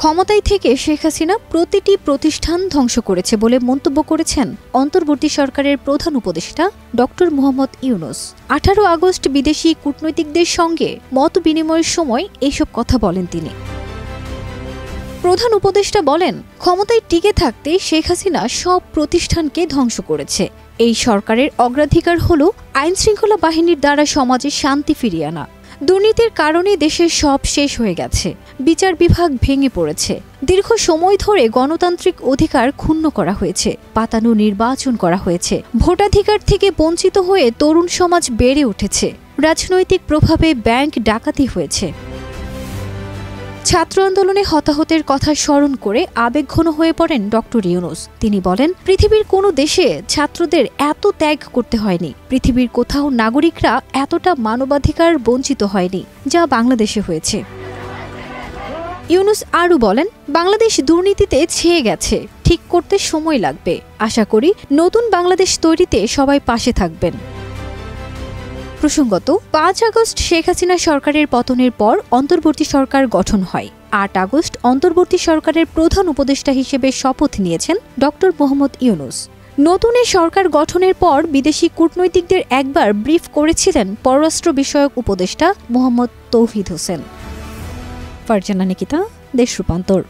ক্ষমতায় থেকে শেখ হাসিনা প্রতিটি প্রতিষ্ঠান ধ্বংস করেছে বলে মন্তব্য করেছেন অন্তর্বর্তী সরকারের প্রধান উপদেষ্টা ডক্টর মোহাম্মদ ইউনূস। 18 আগস্ট বিদেশি কূটনীতিকদের সঙ্গে মত বিনিময়ের সময় এইসব কথা বলেন তিনি। প্রধান উপদেষ্টা বলেন, ক্ষমতায় টিকে থাকতে শেখ হাসিনা সব প্রতিষ্ঠানকে ধ্বংস করেছে। এই সরকারের অগ্রাধিকার হল আইনশৃঙ্খলা বাহিনীর দ্বারা সমাজে শান্তি ফিরিয়ে আনা। দুর্নীতির কারণে দেশের সব শেষ হয়ে গেছে, বিচার বিভাগ ভেঙে পড়েছে, দীর্ঘ সময় ধরে গণতান্ত্রিক অধিকার ক্ষুণ্ণ করা হয়েছে, পাতানো নির্বাচন করা হয়েছে, ভোটাধিকার থেকে বঞ্চিত হয়ে তরুণ সমাজ বেড়ে উঠেছে, রাজনৈতিক প্রভাবে ব্যাংক ডাকাতি হয়েছে। ছাত্র আন্দোলনে হতাহতের কথা স্মরণ করে আবেগঘন হয়ে পড়েন ডক্টর ইউনূস। তিনি বলেন, পৃথিবীর কোনো দেশে ছাত্রদের এত ত্যাগ করতে হয়নি, পৃথিবীর কোথাও নাগরিকরা এতটা মানবাধিকার বঞ্চিত হয়নি যা বাংলাদেশে হয়েছে। ইউনূস আরও বলেন, বাংলাদেশ দুর্নীতিতে ছেয়ে গেছে, ঠিক করতে সময় লাগবে। আশা করি নতুন বাংলাদেশ তৈরিতে সবাই পাশে থাকবেন। প্রসঙ্গত, 5 আগস্ট শেখ হাসিনা সরকারের পতনের পর অন্তর্বর্তী সরকার গঠন হয়। 8 আগস্ট অন্তর্বর্তী সরকারের প্রধান উপদেষ্টা হিসেবে শপথ নিয়েছেন ডক্টর মোহাম্মদ ইউনূস। নতুন এ সরকার গঠনের পর বিদেশি কূটনৈতিকদের একবার ব্রিফ করেছিলেন পররাষ্ট্র বিষয়ক উপদেষ্টা মোহাম্মদ তৌহিদ হোসেন। ফারজানা নিকিতা, দেশ রূপান্তর।